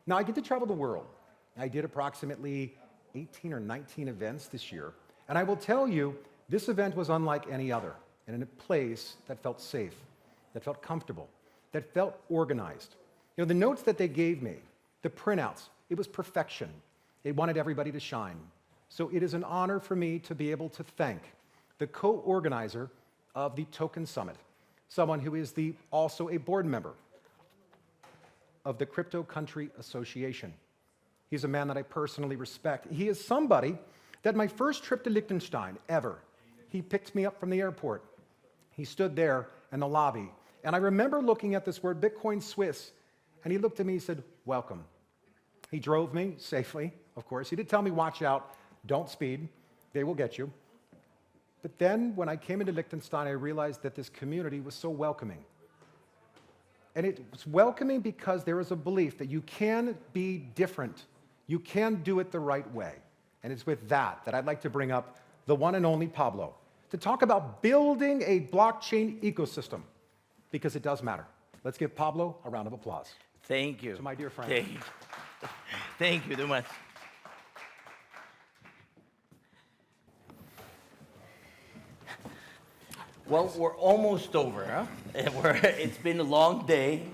Now, I get to travel the world. I did approximately 18 or 19 events this year, and I will tell you, this event was unlike any other, and in a place that felt safe, that felt comfortable, that felt organized. You know, the notes that they gave me, the printouts, it was perfection. They wanted everybody to shine. So it is an honor for me to be able to thank the co-organizer of the Token Summit, someone who is also a board member of the Crypto Country Association. He's a man that I personally respect. He is somebody that my first trip to Liechtenstein ever, he picked me up from the airport. He stood there in the lobby, and I remember looking at this word, Bitcoin Swiss, and he looked at me and said, welcome. He drove me safely, of course. He did tell me, watch out, don't speed, they will get you. But then when I came into Liechtenstein, I realized that this community was so welcoming. And it was welcoming because there is a belief that you can be different. You can do it the right way. And it's with that I'd like to bring up the one and only Pablo to talk about building a blockchain ecosystem, because it does matter. Let's give Pablo a round of applause. Thank you. To my dear friend. Thank you very much. Well, we're almost over, huh? It's been a long day.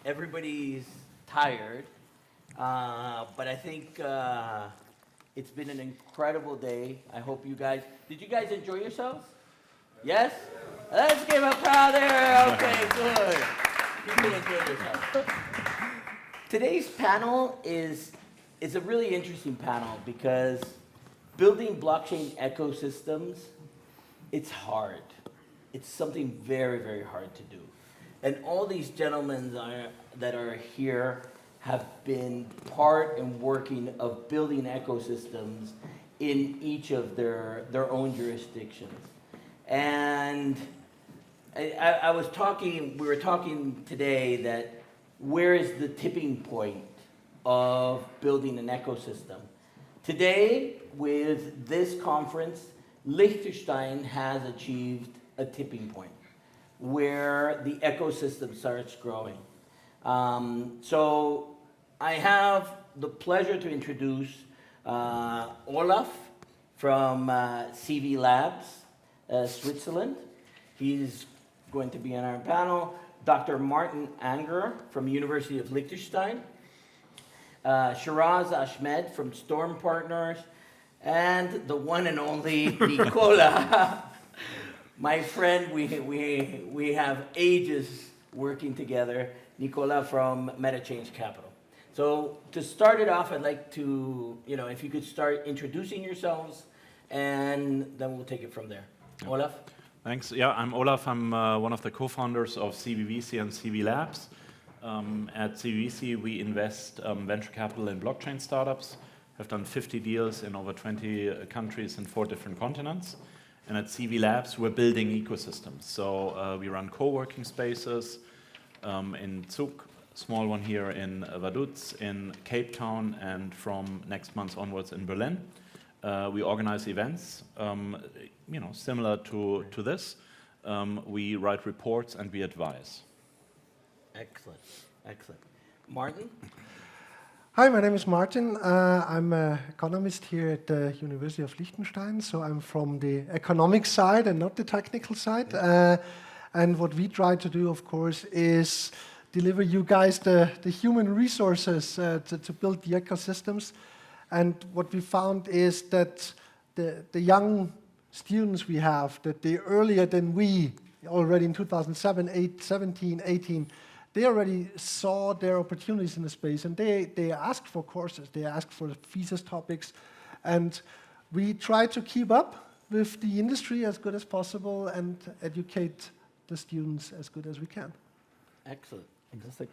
Everybody's tired. But I think it's been an incredible day. I hope you guys... Did you guys enjoy yourselves? Yes? Let's give a crowd there. Okay, good. People enjoyed themselves. Today's panel is a really interesting panel because building blockchain ecosystems, it's hard. It's something very, very hard to do. And all these gentlemen that are here have been part and working of building ecosystems in each of their own jurisdictions. And we were talking today that where is the tipping point of building an ecosystem? Today, with this conference, Liechtenstein has achieved a tipping point where the ecosystem starts growing. So I have the pleasure to introduce Olaf from CV Labs, Switzerland. He's going to be on our panel. Dr. Martin Anger from University of Liechtenstein. Sheraz Ahmed from Storm Partners. And the one and only Nicola. My friend, we have ages working together. Nicola from MetaChange Capital. So to start it off, I'd like to, if you could start introducing yourselves, and then we'll take it from there. Yeah. Olaf? Thanks. Yeah, I'm Olaf. I'm one of the co-founders of CVVC and CV Labs. At CVVC, we invest venture capital in blockchain startups. Have done 50 deals in over 20 countries in 4 different continents. And at CV Labs, we're building ecosystems. So we run co-working spaces in Zug, small one here in Vaduz, in Cape Town, and from next month onwards in Berlin. We organize events, similar to this. We write reports and we advise. Excellent, excellent. Martin? Hi, my name is Martin. I'm an economist here at the University of Liechtenstein, so I'm from the economic side and not the technical side. And what we try to do, of course, is deliver you guys the human resources to build the ecosystems. And what we found is that the young students we have, that they earlier than we, already in 2007, 17, 18, they already saw their opportunities in the space, and they asked for courses, they asked for thesis topics, and we try to keep up with the industry as good as possible and educate the students as good as we can. Excellent. Fantastic.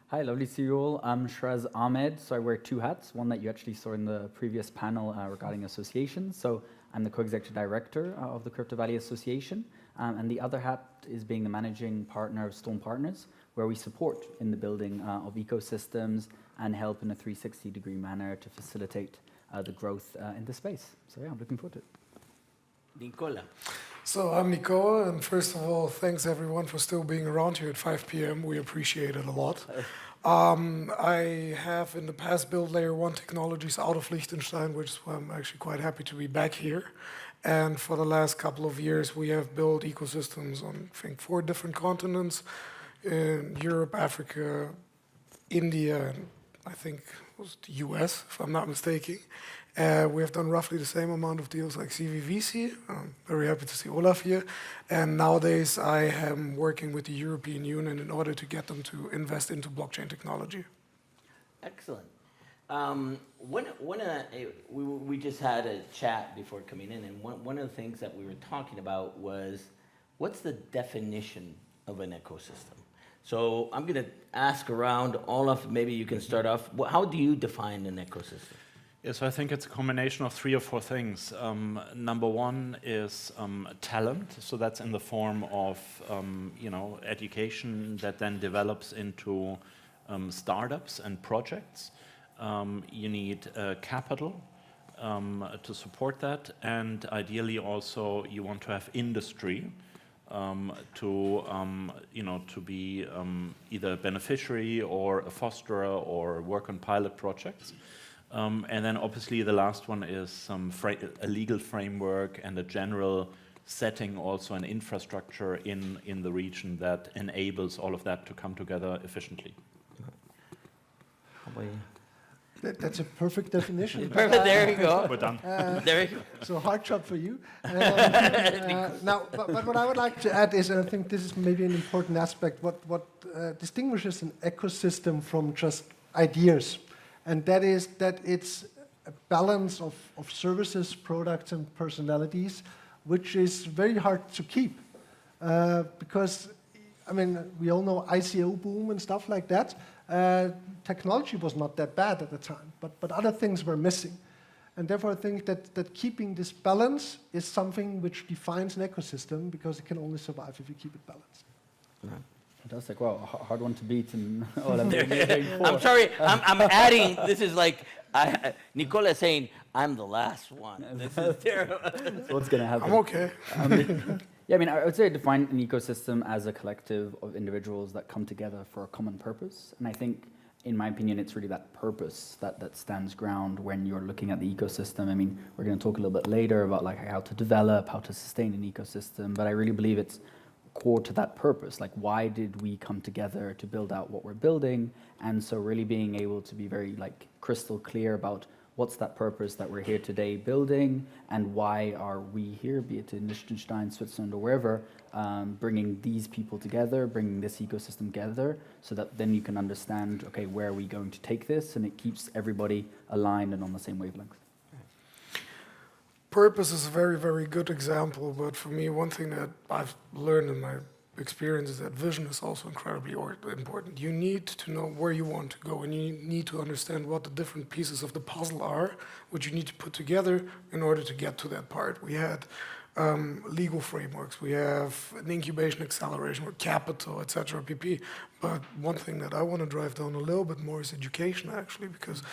Hi, lovely to see you all. I'm Sheraz Ahmed, so I wear 2 hats, one that you actually saw in the previous panel regarding associations. So I'm the co-executive director of the Crypto Valley Association. And the other hat is being the managing partner of Stone Partners, where we support in the building of ecosystems and help in a 360-degree manner to facilitate the growth in the space. So yeah, I'm looking forward to it. Nicola. So I'm Nicola, and first of all, thanks everyone for still being around here at 5 p.m. We appreciate it a lot. I have in the past built layer 1 technologies out of Liechtenstein, which is why I'm actually quite happy to be back here. And for the last couple of years, we have built ecosystems on, I think, 4 different continents, in Europe, Africa, India, and I think it was the US, if I'm not mistaken. We have done roughly the same amount of deals like CVVC. I'm very happy to see Olaf here. And nowadays I am working with the European Union in order to get them to invest into blockchain technology. Excellent. We just had a chat before coming in, and one of the things that we were talking about was, what's the definition of an ecosystem? So I'm going to ask around, Olaf, maybe you can start off. How do you define an ecosystem? Yes, so I think it's a combination of 3 or 4 things. Number one is talent, so that's in the form of education that then develops into startups and projects. You need capital to support that, and ideally also you want to have industry to be either a beneficiary or a fosterer or work on pilot projects. And then obviously the last one is a legal framework and a general setting, also an infrastructure in the region that enables all of that to come together efficiently. That's a perfect definition. Perfect, there you go. We're done. There you go. So hard job for you. Now, but what I would like to add is, and I think this is maybe an important aspect, what distinguishes an ecosystem from just ideas, and that is that it's a balance of services, products, and personalities, which is very hard to keep, because, I mean, we all know ICO boom and stuff like that. Technology was not that bad at the time, but other things were missing. And therefore, I think that keeping this balance is something which defines an ecosystem, because it can only survive if you keep it balanced. Fantastic. Well, a hard one to beat. And I'm sorry, I'm adding, this is like, Nicola is saying, I'm the last one. This is terrible. So what's going to happen? I'm okay. Yeah, I mean, I would say I define an ecosystem as a collective of individuals that come together for a common purpose. And I think, in my opinion, it's really that purpose that stands ground when you're looking at the ecosystem. I mean, we're going to talk a little bit later about like how to develop, how to sustain an ecosystem, but I really believe it's core to that purpose. Like, why did we come together to build out what we're building? And so really being able to be very like crystal clear about what's that purpose that we're here today building, and why are we here, be it in Liechtenstein, Switzerland, or wherever, bringing these people together, bringing this ecosystem together, so that then you can understand, okay, where are we going to take this, and it keeps everybody aligned and on the same wavelength. Purpose is a very, very good example, but for me, one thing that I've learned in my experience is that vision is also incredibly important. You need to know where you want to go, and you need to understand what the different pieces of the puzzle are, which you need to put together in order to get to that part. We had legal frameworks, we have an incubation acceleration with capital, etc., pp. But one thing that I want to drive down a little bit more is education, actually, because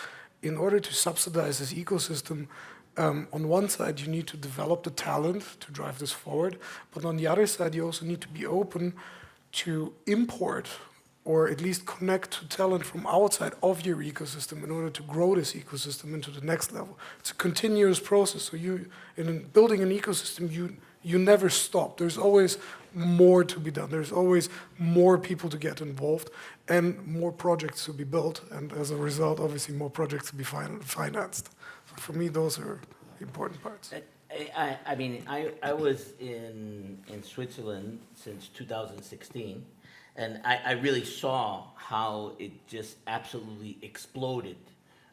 in order to subsidize this ecosystem, on one side, you need to develop the talent to drive this forward, but on the other side, you also need to be open to import or at least connect to talent from outside of your ecosystem in order to grow this ecosystem into the next level. It's a continuous process. So in building an ecosystem, you never stop. There's always more to be done. There's always more people to get involved and more projects to be built, and as a result, obviously, more projects to be financed. For me, those are the important parts. I mean, I was in Switzerland since 2016, and I really saw how it just absolutely exploded.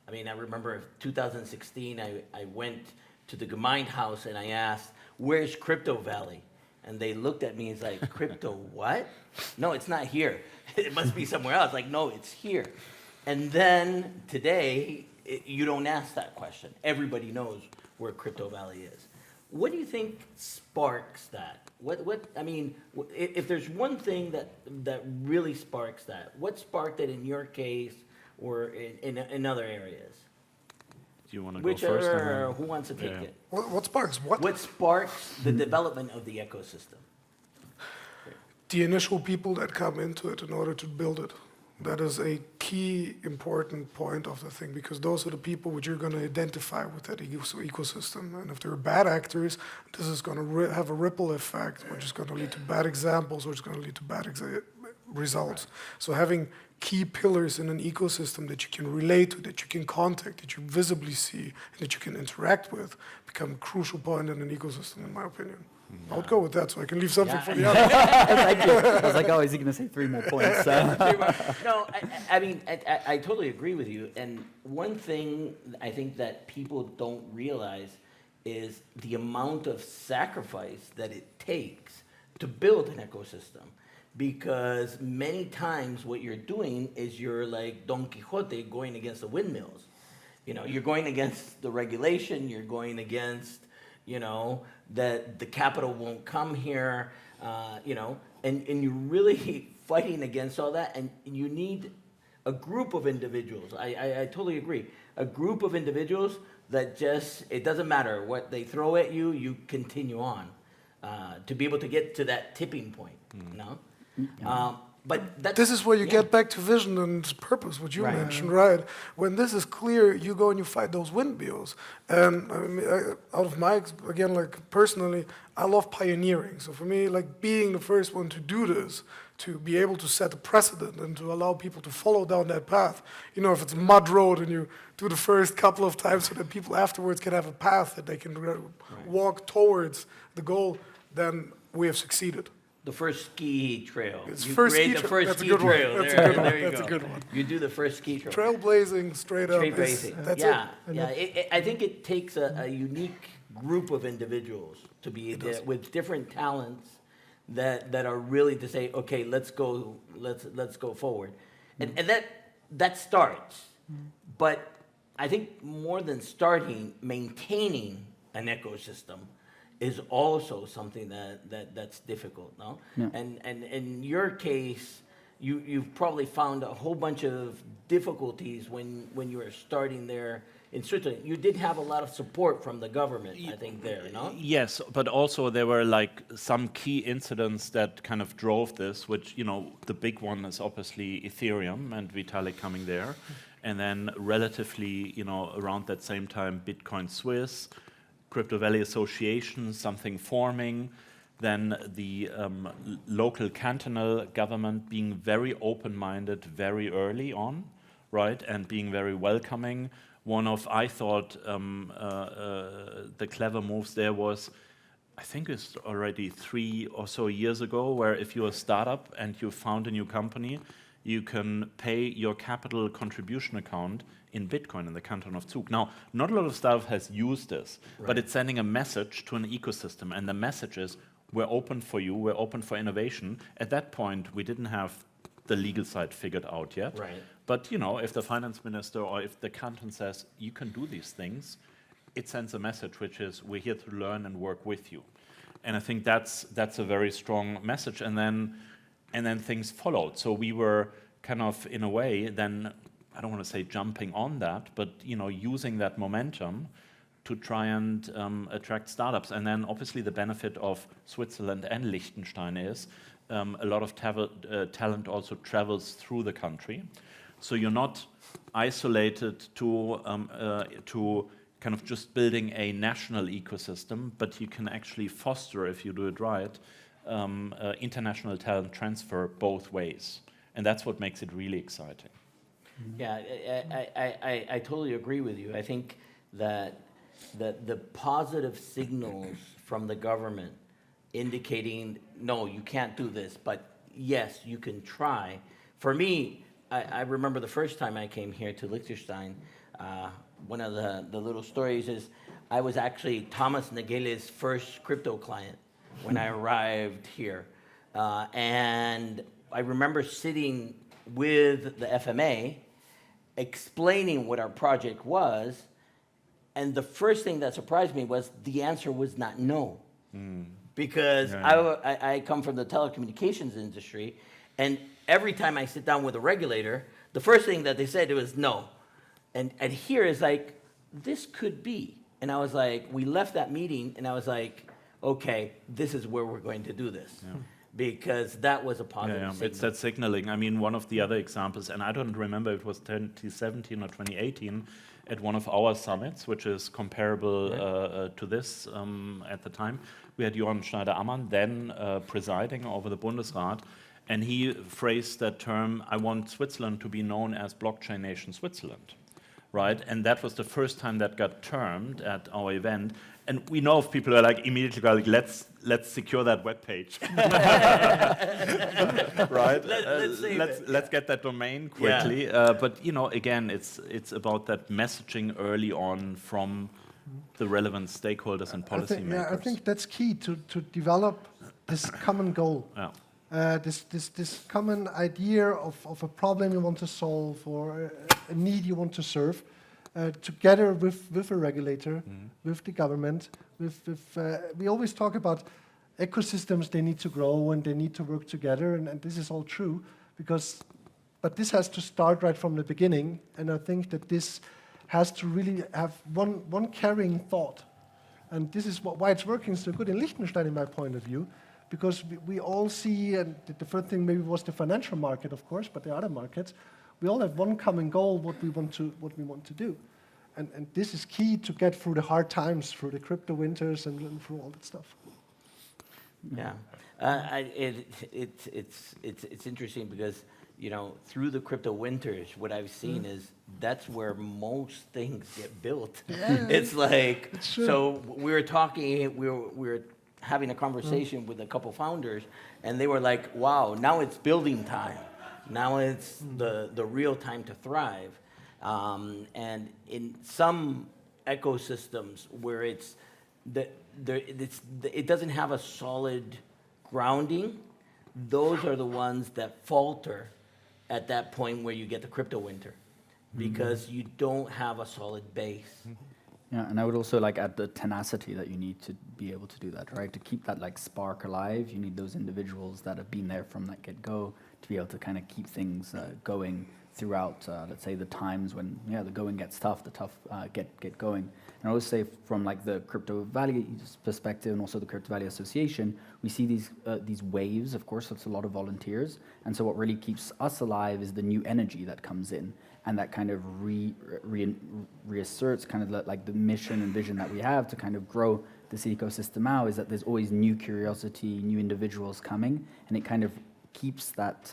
I mean, I remember 2016, I went to the Gemeindehaus and I asked, where's Crypto Valley? And they looked at me and was like, crypto what? No, it's not here. It must be somewhere else. Like, no, it's here. And then today, you don't ask that question. Everybody knows where Crypto Valley is. What do you think sparks that? I mean, if there's one thing that really sparks that, what sparked it in your case or in other areas? Do you want to go first? Who wants to take it? What sparks what? What sparks the development of the ecosystem? The initial people that come into it in order to build it. That is a key important point of the thing, because those are the people which you're going to identify with that ecosystem. And if they're bad actors, this is going to have a ripple effect, which is going to lead to bad examples, which is going to lead to bad results. So having key pillars in an ecosystem that you can relate to, that you can contact, that you visibly see, and that you can interact with, become a crucial point in an ecosystem, in my opinion. I would go with that, so I can leave something for the other. Thank you. I was like, oh, is he going to say 3 more points? No, I mean, I totally agree with you. And one thing I think that people don't realize is the amount of sacrifice that it takes to build an ecosystem. Because many times what you're doing is you're like Don Quixote going against the windmills. You know, you're going against the regulation, you're going against, you know, that the capital won't come here, you know, and you're really fighting against all that, and you need a group of individuals. I totally agree. A group of individuals that just, it doesn't matter what they throw at you, you continue on to be able to get to that tipping point, you know? But that's, This is where you yeah. get back to vision and purpose, what you Right. mentioned, right? When this is clear, you go and you fight those windmills. And I mean, out of my, again, like personally, I love pioneering. So for me, like being the first one to do this, to be able to set a precedent and to allow people to follow down that path. You know, if it's mud road and you do the first couple of times so that people afterwards can have a path that they can walk towards the goal, then we have succeeded. the first ski trail. It's You first create ski the trail. first That's a ski good one. trail. That's a There, good one. there you That's a go. good one. You do the first ski trail. Trailblazing straight up. Trailblazing. That's yeah, it. yeah. I think it takes a unique group of individuals to be with different talents that are really to say, okay, let's go forward, and that starts. But I think more than starting, maintaining an ecosystem is also something that's difficult, no? Yeah. And in your case, you've probably found a whole bunch of difficulties when you were starting there in Switzerland. You did have a lot of support from the government, I think, there, no? Yes, but also there were like some key incidents that kind of drove this, which, you know, the big one is obviously Ethereum and Vitalik coming there. And then relatively, you know, around that same time, Bitcoin Swiss, Crypto Valley Association, something forming, then the local cantonal government being very open-minded very early on, right, and being very welcoming. One of, I thought, the clever moves there was, I think it's already 3 or so years ago, where if you're a startup and you found a new company, you can pay your capital contribution account in Bitcoin in the canton of Zug. Now, not a lot of startups has used this, but it's sending a message to an ecosystem, and the message is, we're open for you, we're open for innovation. At that point, we didn't have the legal side figured out yet. Right. But, you know, if the finance minister or if the canton says, you can do these things, it sends a message, which is, we're here to learn and work with you. And I think that's a very strong message. And then things followed. So we were kind of, in a way, then, I don't want to say jumping on that, but, you know, using that momentum to try and attract startups. And then obviously the benefit of Switzerland and Liechtenstein is a lot of talent also travels through the country. So you're not isolated to kind of just building a national ecosystem, but you can actually foster, if you do it right, international talent transfer both ways. And that's what makes it really exciting. Yeah, I totally agree with you. I think that the positive signals from the government indicating, no, you can't do this, but yes, you can try. For me, I remember the first time I came here to Liechtenstein, one of the little stories is I was actually Thomas Nagele's first crypto client when I arrived here. And I remember sitting with the FMA, explaining what our project was, and the first thing that surprised me was the answer was not no. Because I come from the telecommunications industry, and every time I sit down with a regulator, the first thing that they said was no. And here is like, this could be. And I was like, we left that meeting, and I was like, okay, this is where we're going to do this. because that was a positive Yeah, signal. it's that signaling. I mean, one of the other examples, and I don't remember if it was 2017 or 2018, at one of our summits, which is comparable to this at the time, we had Johann Schneider-Ammann then presiding over the Bundesrat, and he phrased that term, I want Switzerland to be known as blockchain nation Switzerland, right? And that was the first time that got termed at our event. And we know of people who are like immediately go like, let's secure that web page, right? Let's get that domain quickly. But you know, again, it's about that messaging early on from the relevant stakeholders and policymakers. I think that's key to develop this common goal. Yeah. This common idea of a problem you want to solve or a need you want to serve, together with a regulator, with the government, we always talk about ecosystems, they need to grow and they need to work together, and this is all true, but this has to start right from the beginning, and I think that this has to really have one carrying thought. And this is why it's working so good in Liechtenstein, in my point of view, because we all see, and the first thing maybe was the financial market, of course, but the other markets, we all have one common goal, what we want to do. And this is key to get through the hard times, through the crypto winters and through all that stuff. Yeah, it's interesting because, you know, through the crypto winters, what I've seen is that's where most things get built. Yeah, It's like, it's true. so we were talking, we were having a conversation with a couple founders, and they were like, wow, now it's building time. Now it's the real time to thrive. And in some ecosystems where it doesn't have a solid grounding, those are the ones that falter at that point where you get the crypto winter, because you don't have a solid base. Yeah, and I would also like add the tenacity that you need to be able to do that, right? To keep that like spark alive, you need those individuals that have been there from that get-go to be able to kind of keep things going throughout, let's say, the times when the going gets tough, the tough get going. And I always say from like the Crypto Valley perspective and also the Crypto Valley Association, we see these waves. Of course, it's a lot of volunteers, and so what really keeps us alive is the new energy that comes in, and that kind of reasserts kind of like the mission and vision that we have to kind of grow this ecosystem out, is that there's always new curiosity, new individuals coming, and it kind of keeps that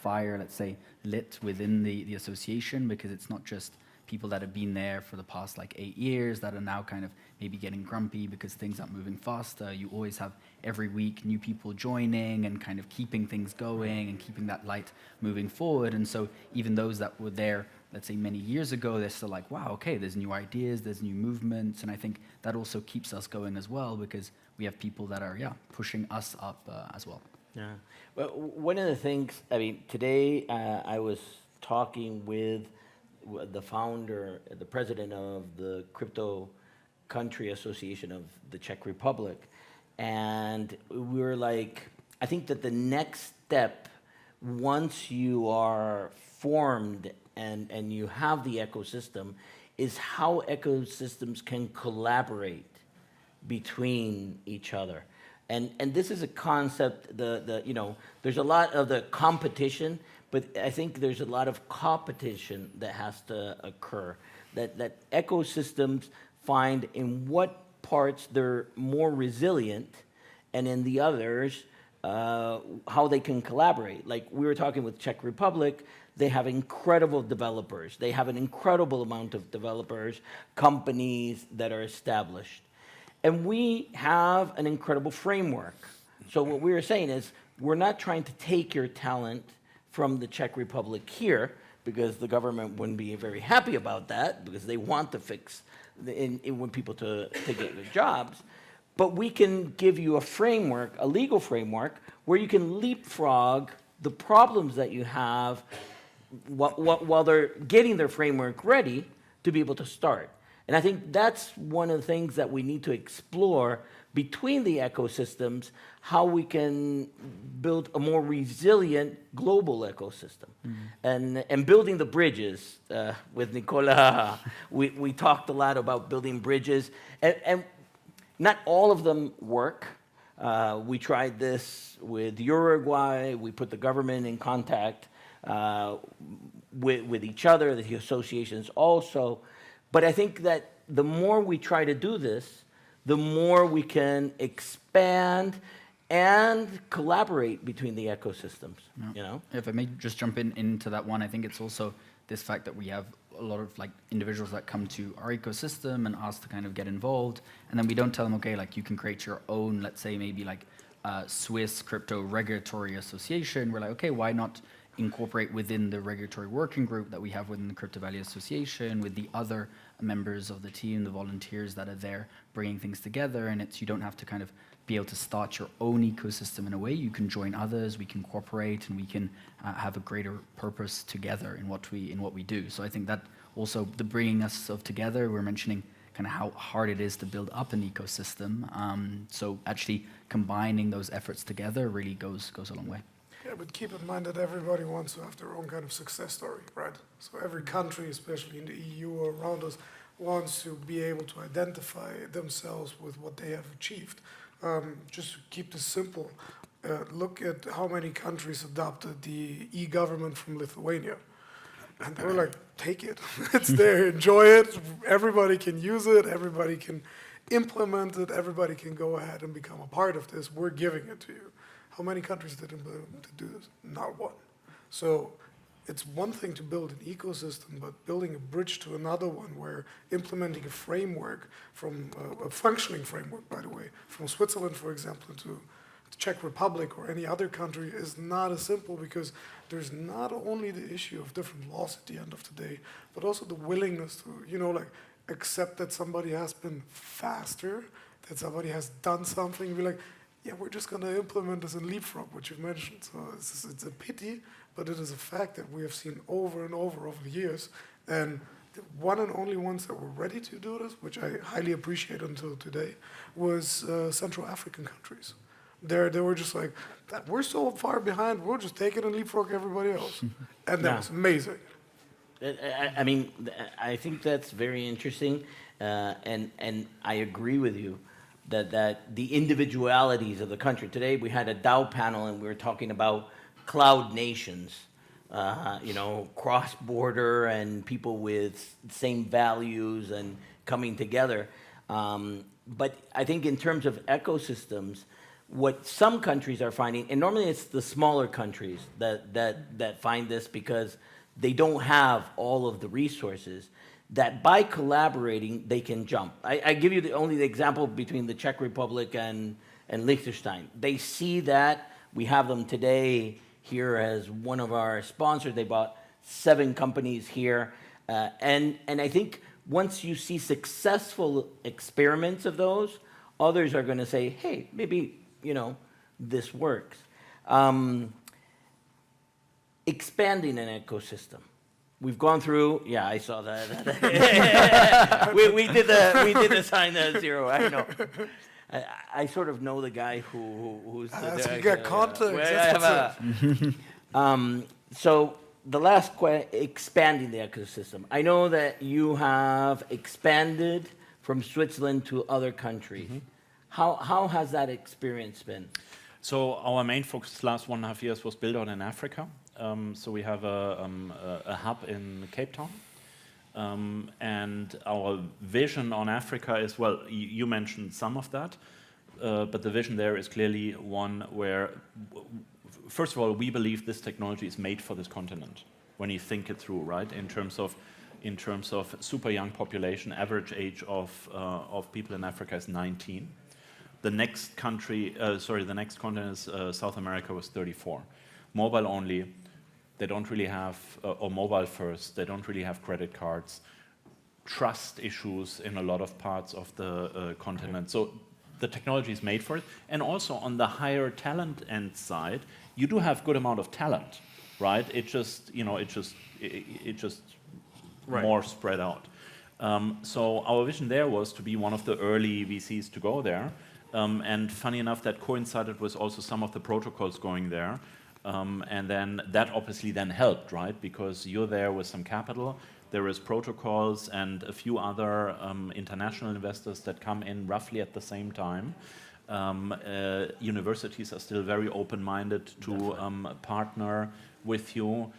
fire, let's say, lit within the association, because it's not just people that have been there for the past like 8 years that are now kind of maybe getting grumpy because things aren't moving faster. You always have every week new people joining and kind of keeping things going and keeping that light moving forward. And so even those that were there, let's say many years ago, they're still like, wow, okay, there's new ideas, there's new movements. And I think that also keeps us going as well, because we have people that are, pushing us up as well. Yeah. Well, one of the things, I mean, today I was talking with the founder, the president of the Crypto Country Association of the Czech Republic, and we were like, I think that the next step, once you are formed and you have the ecosystem, is how ecosystems can collaborate between each other. And this is a concept, there's a lot of the competition, but I think there's a lot of competition that has to occur. That ecosystems find in what parts they're more resilient, and in the others, how they can collaborate. Like we were talking with Czech Republic, they have incredible developers. They have an incredible amount of developers, companies that are established. And we have an incredible framework. So what we were saying is, we're not trying to take your talent from the Czech Republic here, because the government wouldn't be very happy about that, because they want to fix want people to get good jobs. But we can give you a framework, a legal framework, where you can leapfrog the problems that you have while they're getting their framework ready to be able to start. And I think that's one of the things that we need to explore between the ecosystems, how we can build a more resilient global ecosystem. And building the bridges. With Nicola, we talked a lot about building bridges. And not all of them work. We tried this with Uruguay. We put the government in contact with each other, the associations also. But I think that the more we try to do this, the more we can expand and collaborate between the ecosystems, you know? If I may just jump into that one, I think it's also this fact that we have a lot of like individuals that come to our ecosystem and ask to kind of get involved, and then we don't tell them, okay, like you can create your own, let's say maybe like Swiss crypto regulatory association. We're like, okay, why not incorporate within the regulatory working group that we have within the Crypto Valley Association with the other members of the team, the volunteers that are there bringing things together, and it's, you don't have to kind of be able to start your own ecosystem in a way. You can join others, we can cooperate, and we can have a greater purpose together in what we do. So I think that also the bringing us of together, we're mentioning kind of how hard it is to build up an ecosystem. So actually combining those efforts together really goes a long way. Yeah, but keep in mind that everybody wants to have their own kind of success story, right? So every country, especially in the EU or around us, wants to be able to identify themselves with what they have achieved. Just to keep this simple, look at how many countries adopted the e-government from Lithuania. And they were like, take it. It's there, enjoy it. Everybody can use it. Everybody can implement it. Everybody can go ahead and become a part of this. We're giving it to you. How many countries did implement to do this? Not one. So it's one thing to build an ecosystem, but building a bridge to another one where implementing a framework from a functioning framework, by the way, from Switzerland, for example, to the Czech Republic or any other country is not as simple, because there's not only the issue of different laws at the end of the day, but also the willingness to, like, accept that somebody has been faster, that somebody has done something, be like, yeah, we're just going to implement this in Leapfrog, which you've mentioned. So it's a pity, but it is a fact that we have seen over and over the years. And the one and only ones that were ready to do this, which I highly appreciate until today, was Central African countries. They were just like, we're so far behind, we'll just take it and leapfrog everybody else. And that was amazing. I mean, I think that's very interesting, and I agree with you that the individualities of the country. Today we had a DAO panel and we were talking about cloud nations, cross-border and people with same values and coming together. But I think in terms of ecosystems, what some countries are finding, and normally it's the smaller countries that find this because they don't have all of the resources, that by collaborating, they can jump. I give you only the example between the Czech Republic and Liechtenstein. They see that. We have them today here as one of our sponsors. They bought 7 companies here. And I think once you see successful experiments of those, others are going to say, hey, maybe, this works. Expanding an ecosystem. We've gone through. Yeah, I saw that. we did the sign zero. I know. I sort of know the guy who's the. You got context. So the last expanding the ecosystem. I know that you have expanded from Switzerland to other countries. Mm-hmm. How has that experience been? So our main focus the last 1.5 years was built out in Africa. So we have a hub in Cape Town. And our vision on Africa is, well, you mentioned some of that, but the vision there is clearly one where, first of all, we believe this technology is made for this continent, when you think it through, right? In terms of super young population, average age of people in Africa is 19. The next continent is South America was 34. Mobile only. They don't really have, or mobile first, they don't really have credit cards, trust issues in a lot of parts of the continent. So the technology is made for it. And also on the higher talent end side, you do have good amount of talent, right? It just Right. More spread out. So our vision there was to be one of the early VCs to go there. And funny enough, that coincided with also some of the protocols going there. And then that obviously then helped, right? Because you're there with some capital, there is protocols and a few other international investors that come in roughly at the same time. Universities are still very open-minded to partner with you.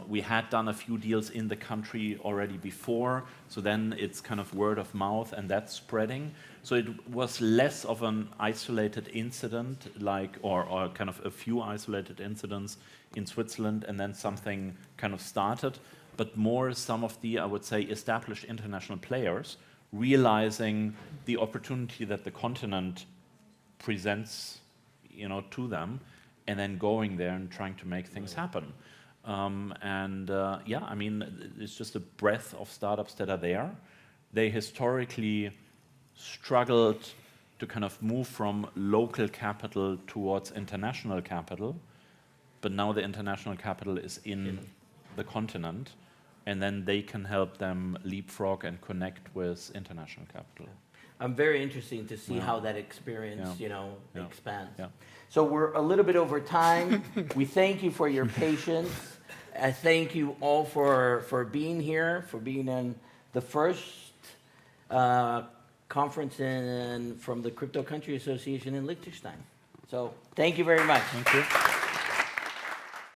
We had done a few deals in the country already before, so then it's kind of word of mouth and that's spreading. So it was less of an isolated incident, like, or kind of a few isolated incidents in Switzerland and then something kind of started, but more some of the, I would say, established international players realizing the opportunity that the continent presents, to them, and then going there and trying to make things happen. It's just a breadth of startups that are there. They historically struggled to kind of move from local capital towards international capital, but now the international capital is in the continent, and then they can help them leapfrog and connect with international capital. I'm very interested to see how that experience, Yeah. expands. Yeah. So we're a little bit over time. We thank you for your patience. I thank you all for being here, for being in the first conference from the Crypto Country Association in Liechtenstein. So thank you very much. Thank you.